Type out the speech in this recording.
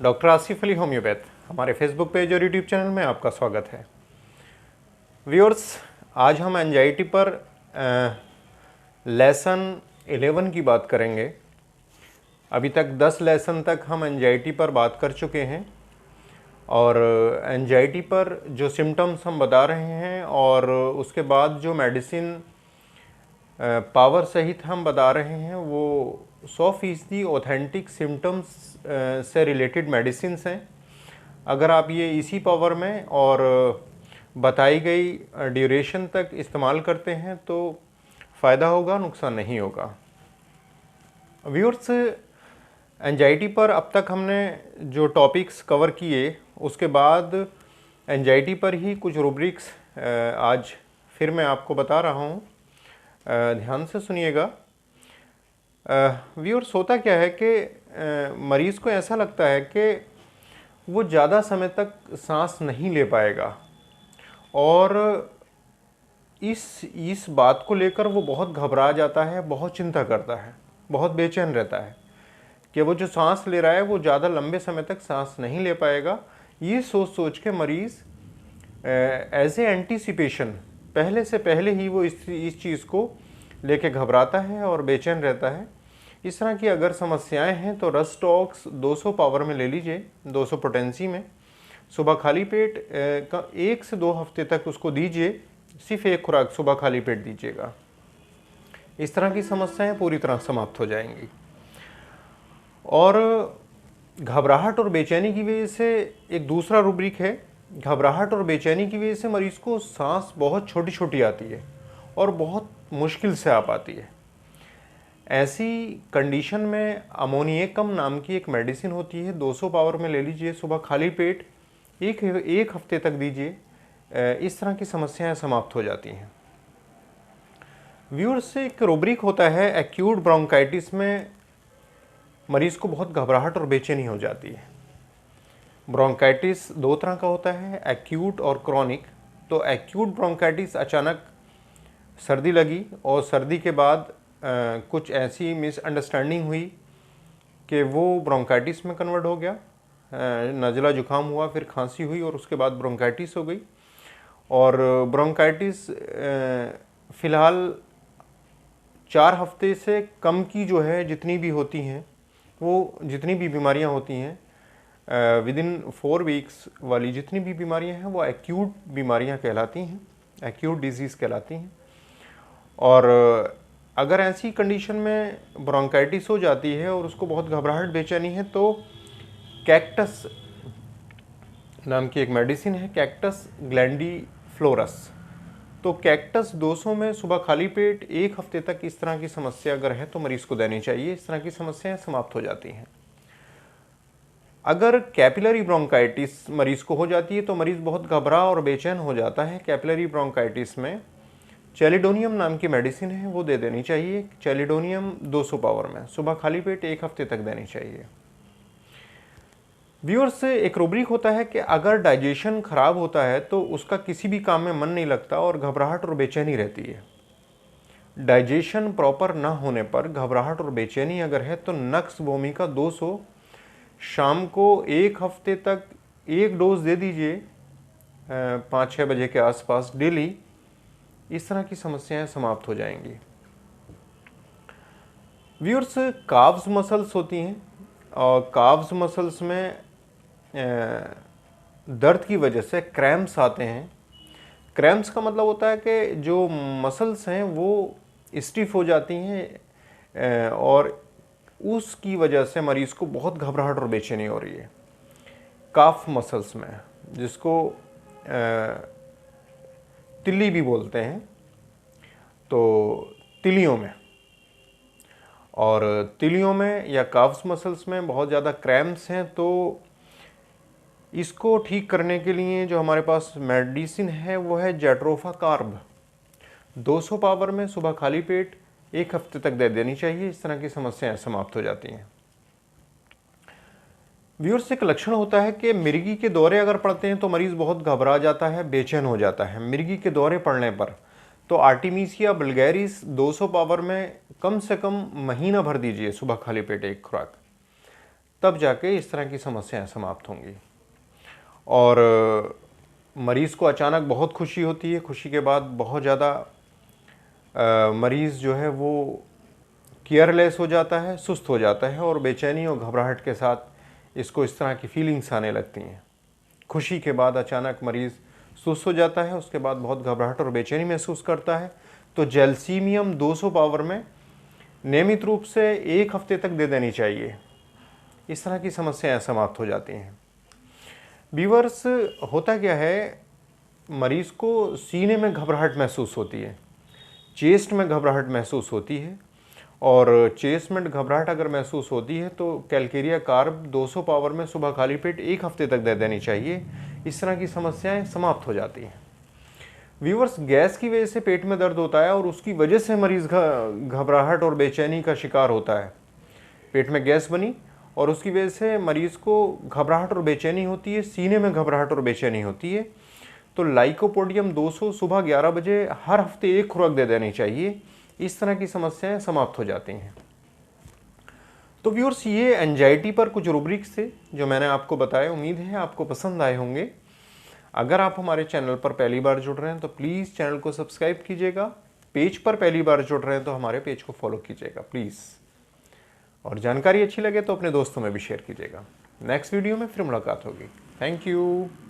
Doctor Asif Ali homeopath हमारे Facebook page और YouTube channel में आपका स्वागत है। व्यूअर्स, आज हम एंजाइटी पर लेसन 11 की बात करेंगे। अभी तक 10 लेसन तक हम एंजाइटी पर बात कर चुके हैं और एंजाइटी पर जो सिम्टम्स हम बता रहे हैं और उसके बाद जो मेडिसिन पावर सहित हम बता रहे हैं वो 100% ऑथेंटिक सिम्टम्स से रिलेटेड मेडिसिन हैं। अगर आप ये इसी पावर में और बताई गई ड्यूरेशन तक इस्तेमाल करते हैं तो फ़ायदा होगा, नुकसान नहीं होगा। व्यूअर्स, एंजाइटी पर अब तक हमने जो टॉपिक्स कवर किए उसके बाद एंजाइटी पर ही कुछ रूब्रिक्स आज फिर मैं आपको बता रहा हूँ। ध्यान से सुनिएगा। व्यूअर्स, होता क्या है कि मरीज़ को ऐसा लगता है कि वो ज़्यादा समय तक सांस नहीं ले पाएगा और इस बात को लेकर वो बहुत घबरा जाता है, बहुत चिंता करता है, बहुत बेचैन रहता है कि वो जो सांस ले रहा है वो ज़्यादा लंबे समय तक सांस नहीं ले पाएगा। ये सोच सोच के मरीज़ एज ए एंटीसिपेशन पहले से पहले ही वो इस चीज़ को लेके घबराता है और बेचैन रहता है। इस तरह की अगर समस्याएं हैं तो रस्टॉक्स 200 पावर में ले लीजिए, 200 पोटेंसी में। सुबह खाली पेट का 1 से 2 हफ्ते तक उसको दीजिए, सिर्फ एक खुराक सुबह खाली पेट दीजिएगा। इस तरह की समस्याएं पूरी तरह समाप्त हो जाएंगी। और घबराहट और बेचैनी की वजह से एक दूसरा रूब्रिक है। घबराहट और बेचैनी की वजह से मरीज़ को सांस बहुत छोटी छोटी आती है और बहुत मुश्किल से आ पाती है। ऐसी कंडीशन में अमोनिएकम नाम की एक मेडिसिन होती है, 200 पावर में ले लीजिए, सुबह खाली पेट एक हफ्ते तक दीजिए। इस तरह की समस्याएं समाप्त हो जाती हैं। व्यूअर्स, से एक रूब्रिक होता है एक्यूट ब्रोंकाइटिस में मरीज़ को बहुत घबराहट और बेचैनी हो जाती है। ब्रोंकाइटिस 2 तरह का होता है, एक्यूट और क्रॉनिक। तो एक्यूट ब्रोंकाइटिस अचानक सर्दी लगी और सर्दी के बाद कुछ ऐसी मिसअंडरस्टैंडिंग हुई कि वो ब्रोंकाइटिस में कन्वर्ट हो गया। नज़ला जुकाम हुआ, फिर खांसी हुई और उसके बाद ब्रोंकाइटिस हो गई। और ब्रोंकाइटिस फ़िलहाल 4 हफ्ते से कम की जो है जितनी भी होती हैं, वो जितनी भी बीमारियां होती हैं विदिन 4 वीक्स वाली जितनी भी बीमारियां हैं वो एक्यूट बीमारियां कहलाती हैं, एक्यूट डिजीज़ कहलाती हैं। और अगर ऐसी कंडीशन में ब्रोंकाइटिस हो जाती है और उसको बहुत घबराहट बेचैनी है तो कैक्टस नाम की एक मेडिसिन है, कैक्टस ग्लैंडीफ्लोरस। तो कैक्टस 200 में सुबह खाली पेट 1 हफ्ते तक इस तरह की समस्या अगर है तो मरीज़ को देनी चाहिए। इस तरह की समस्याएं समाप्त हो जाती हैं। अगर कैपिलरी ब्रोंकाइटिस मरीज़ को हो जाती है तो मरीज़ बहुत घबरा और बेचैन हो जाता है। कैपिलरी ब्रोंकाइटिस में चैलिडोनियम नाम की मेडिसिन है, वो दे देनी चाहिए। चैलिडोनियम 200 पावर में सुबह खाली पेट 1 हफ्ते तक देनी चाहिए। व्यूअर्स, से एक रूब्रिक होता है कि अगर डाइजेशन खराब होता है तो उसका किसी भी काम में मन नहीं लगता और घबराहट और बेचैनी रहती है। डाइजेशन प्रॉपर ना होने पर घबराहट और बेचैनी अगर है तो नक्स वोमिका 200 शाम को 1 हफ्ते तक 1 डोज दे दीजिए 5-6 बजे के आसपास डेली। इस तरह की समस्याएं समाप्त हो जाएंगी। व्यूअर्स, काव्स मसल्स होती हैं और काव्स मसल्स में दर्द की वजह से क्रैम्प्स आते हैं। क्रैम्प्स का मतलब होता है कि जो मसल्स हैं वो स्टिफ हो जाती हैं और उसकी वजह से मरीज़ को बहुत घबराहट और बेचैनी हो रही है। काफ मसल्स में, जिसको तिल्ली भी बोलते हैं, तो तिलियों में और तिलियों में या काफ्स मसल्स में बहुत ज़्यादा क्रैम्प्स हैं तो इसको ठीक करने के लिए जो हमारे पास मेडिसिन है वो है जेट्रोफा कार्ब। 200 पावर में सुबह खाली पेट 1 हफ्ते तक दे देनी चाहिए। इस तरह की समस्याएं समाप्त हो जाती हैं। व्यूअर्स, एक लक्षण होता है कि मिर्गी के दौरे अगर पड़ते हैं तो मरीज़ बहुत घबरा जाता है, बेचैन हो जाता है। मिर्गी के दौरे पड़ने पर तो आर्टिमीसिया वल्गैरिस 200 पावर में कम से कम महीना भर दीजिए सुबह खाली पेट 1 खुराक। तब जाके इस तरह की समस्याएं समाप्त होंगी। और मरीज़ को अचानक बहुत खुशी होती है, खुशी के बाद बहुत ज़्यादा मरीज़ जो है वो केयरलेस हो जाता है, सुस्त हो जाता है और बेचैनी और घबराहट के साथ इसको इस तरह की फीलिंग्स आने लगती हैं। खुशी के बाद अचानक मरीज़ सुस्त हो जाता है, उसके बाद बहुत घबराहट और बेचैनी महसूस करता है। तो जैल्सीमियम 200 पावर में नियमित रूप से 1 हफ्ते तक दे देनी चाहिए। इस तरह की समस्याएं समाप्त हो जाती हैं। व्यूअर्स, होता क्या है, मरीज़ को सीने में घबराहट महसूस होती है, चेस्ट में घबराहट महसूस होती है, और चेस्ट में घबराहट अगर महसूस होती है तो कैलकेरिया कार्ब 200 पावर में सुबह खाली पेट 1 हफ्ते तक दे देनी चाहिए। इस तरह की समस्याएं समाप्त हो जाती हैं। व्यूअर्स, गैस की वजह से पेट में दर्द होता है और उसकी वजह से मरीज़ घबराहट और बेचैनी का शिकार होता है। पेट में गैस बनी और उसकी वजह से मरीज़ को घबराहट और बेचैनी होती है, सीने में घबराहट और बेचैनी होती है। तो लाइकोपोडियम 200 सुबह 11 बजे हर हफ्ते 1 खुराक दे देनी चाहिए। इस तरह की समस्याएं समाप्त हो जाती हैं। तो व्यूअर्स, ये एंजाइटी पर कुछ रूब्रिक्स थे जो मैंने आपको बताए। उम्मीद है आपको पसंद आए होंगे। अगर आप हमारे चैनल पर पहली बार जुड़ रहे हैं तो प्लीज़ चैनल को सब्सक्राइब कीजिएगा। पेज पर पहली बार जुड़ रहे हैं तो हमारे पेज को फॉलो कीजिएगा प्लीज़। और जानकारी अच्छी लगे तो अपने दोस्तों में भी शेयर कीजिएगा। नेक्स्ट वीडियो में फिर मुलाकात होगी। Thank you.